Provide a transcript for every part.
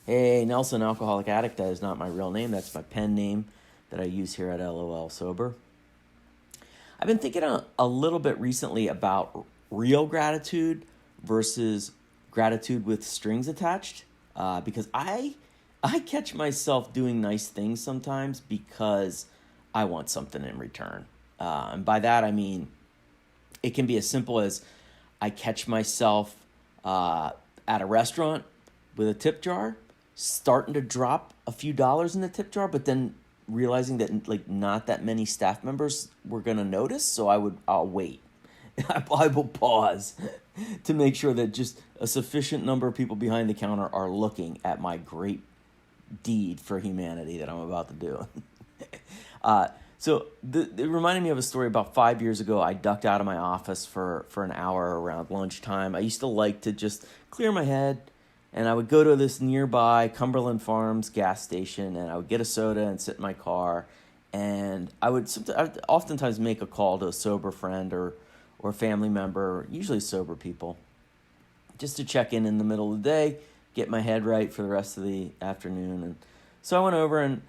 Hey, Nelson, Alcoholic Addict. That is not my real name. That's my pen name that I use here at LOL Sober. I've been thinking a little bit recently about real gratitude versus gratitude with strings attached, because I catch myself doing nice things sometimes because I want something in return. And by that, I mean, it can be as simple as I catch myself at a restaurant with a tip jar, starting to drop a few dollars in the tip jar, but then realizing that like not that many staff members were going to notice, so I'll wait. I will pause to make sure that just a sufficient number of people behind the counter are looking at my great deed for humanity that I'm about to do. So it reminded me of a story about 5 years ago. I ducked out of my office for an hour around lunchtime. I used to like to just clear my head, and I would go to this nearby Cumberland Farms gas station, and I would get a soda and sit in my car. And I would oftentimes make a call to a sober friend or family member, usually sober people, just to check in the middle of the day, get my head right for the rest of the afternoon. And so I went over, and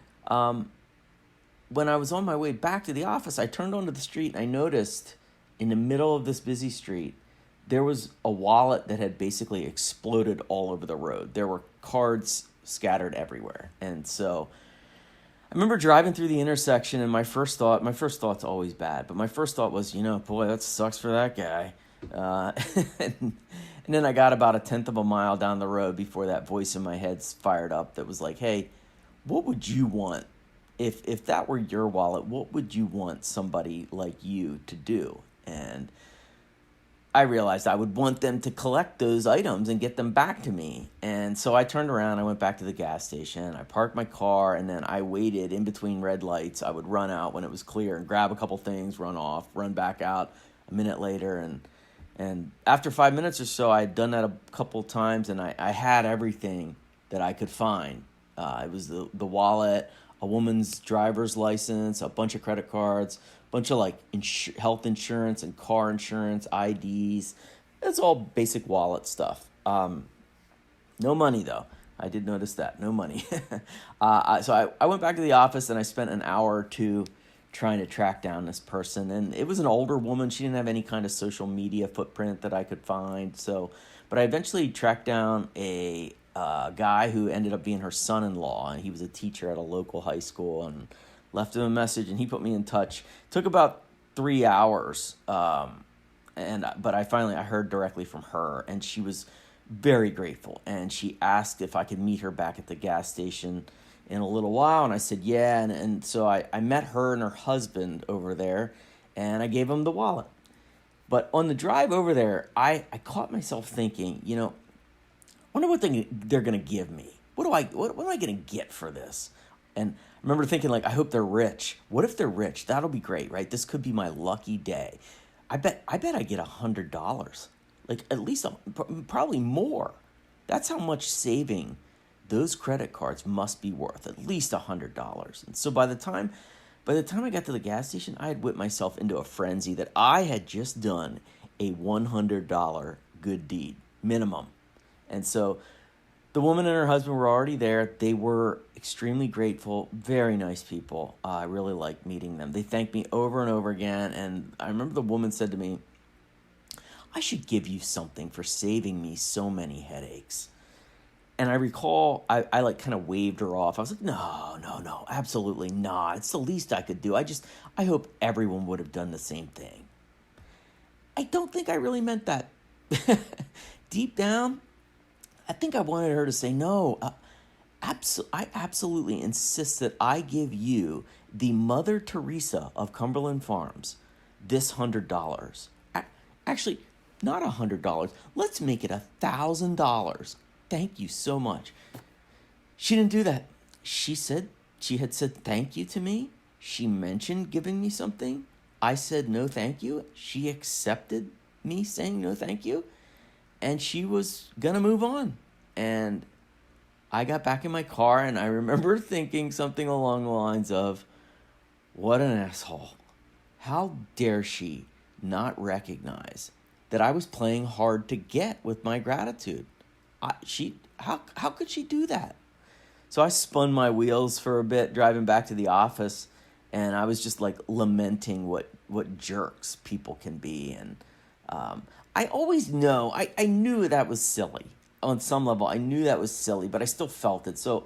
when I was on my way back to the office, I turned onto the street, and I noticed in the middle of this busy street, there was a wallet that had basically exploded all over the road. There were cards scattered everywhere. And so I remember driving through the intersection, and my first thought's always bad, but my first thought was, boy, that sucks for that guy. And then I got about a tenth of a mile down the road before that voice in my head fired up that was like, hey, what would you want? If that were your wallet, what would you want somebody like you to do? And I realized I would want them to collect those items and get them back to me. And so I turned around, I went back to the gas station, I parked my car, and then I waited in between red lights. I would run out when it was clear and grab a couple things, run off, run back out a minute later. And after 5 minutes or so, I had done that a couple times, and I had everything that I could find. It was the wallet, a woman's driver's license, a bunch of credit cards, bunch of like health insurance and car insurance, IDs. It's all basic wallet stuff. No money though. I did notice that. No money. So I went back to the office, and I spent an hour or two trying to track down this person. And it was an older woman. She didn't have any kind of social media footprint that I could find. But I eventually tracked down a guy who ended up being her son-in-law, and he was a teacher at a local high school, and left him a message, and he put me in touch. It took about 3 hours, but I heard directly from her, and she was very grateful, and she asked if I could meet her back at the gas station in a little while, and I said yeah, and so I met her and her husband over there, and I gave them the wallet. But on the drive over there, I caught myself thinking, I wonder what they're going to give me. What am I going to get for this? And I remember thinking, like, I hope they're rich. What if they're rich? That'll be great, right? This could be my lucky day. I bet I get $100, like at least probably more. That's how much saving those credit cards must be worth, at least $100. And so by the time I got to the gas station, I had whipped myself into a frenzy that I had just done a $100 good deed minimum. And so the woman and her husband were already there. They were extremely grateful, very nice people. I really liked meeting them. They thanked me over and over again. And I remember the woman said to me, I should give you something for saving me so many headaches. And I recall I like kind of waved her off. I was like, no, absolutely not. It's the least I could do. I hope everyone would have done the same thing. I don't think I really meant that. Deep down, I think I wanted her to say, no, I absolutely insist that I give you, the Mother Teresa of Cumberland Farms, this $100. Actually, not $100. Let's make it $1,000. Thank you so much. She didn't do that. She had said thank you to me. She mentioned giving me something. I said no thank you. She accepted me saying no thank you. And she was going to move on. And I got back in my car, and I remember thinking something along the lines of, what an asshole. How dare she not recognize that I was playing hard to get with my gratitude? How could she do that? So I spun my wheels for a bit driving back to the office, and I was just like lamenting what jerks people can be. And I always know, I knew that was silly. On some level, I knew that was silly, but I still felt it. So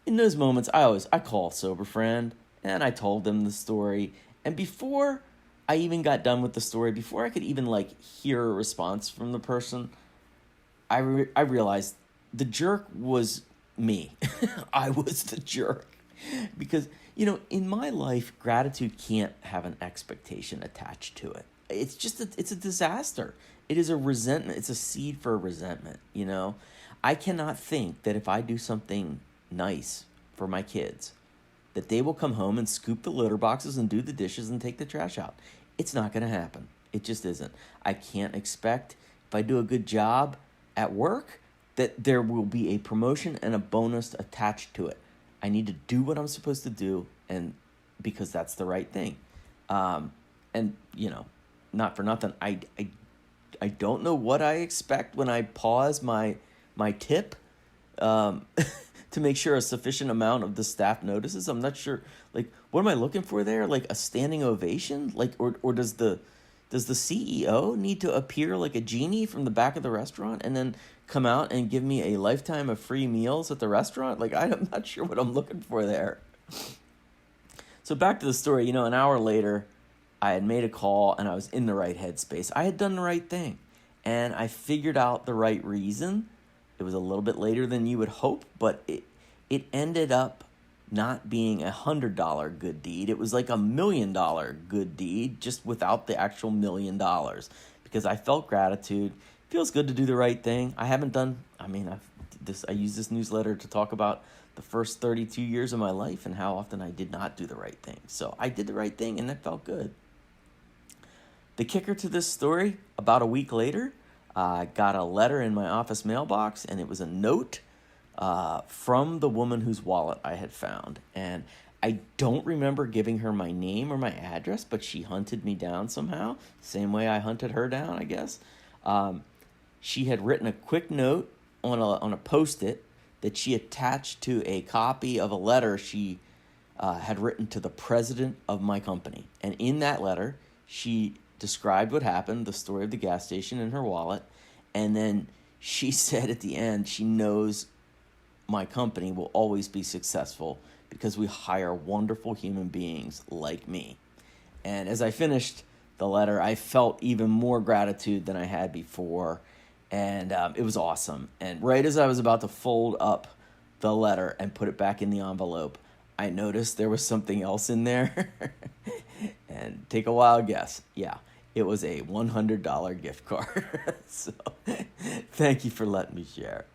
in those moments, I call a sober friend, and I told them the story. And before I even got done with the story, before I could even like hear a response from the person, I realized the jerk was me. I was the jerk. Because, in my life, gratitude can't have an expectation attached to it. It's just it's a disaster. It is a resentment. It's a seed for a resentment, I cannot think that if I do something nice for my kids, that they will come home and scoop the litter boxes and do the dishes and take the trash out. It's not going to happen. It just isn't. I can't expect, if I do a good job at work, that there will be a promotion and a bonus attached to it. I need to do what I'm supposed to do, and because that's the right thing. And not for nothing, I don't know what I expect when I pause my tip to make sure a sufficient amount of the staff notices. I'm not sure, like, what am I looking for there? Like a standing ovation? Like, or does the CEO need to appear like a genie from the back of the restaurant and then come out and give me a lifetime of free meals at the restaurant? Like, I'm not sure what I'm looking for there. So back to the story, an hour later, I had made a call and I was in the right headspace. I had done the right thing, and I figured out the right reason. It was a little bit later than you would hope, but it ended up not being $100 good deed. It was like $1 million good deed, just without the actual $1 million, because I felt gratitude. It feels good to do the right thing. I use this newsletter to talk about the first 32 years of my life and how often I did not do the right thing. So I did the right thing, and it felt good. The kicker to this story, about a week later, I got a letter in my office mailbox, and it was a note from the woman whose wallet I had found. And I don't remember giving her my name or my address, but she hunted me down somehow, same way I hunted her down, I guess. She had written a quick note on a Post-it that she attached to a copy of a letter she had written to the president of my company. And in that letter, she described what happened, the story of the gas station in her wallet, and then she said at the end she knows my company will always be successful because we hire wonderful human beings like me. And as I finished the letter, I felt even more gratitude than I had before, and it was awesome. And right as I was about to fold up the letter and put it back in the envelope, I noticed there was something else in there. And take a wild guess. Yeah, it was a $100 gift card. So thank you for letting me share.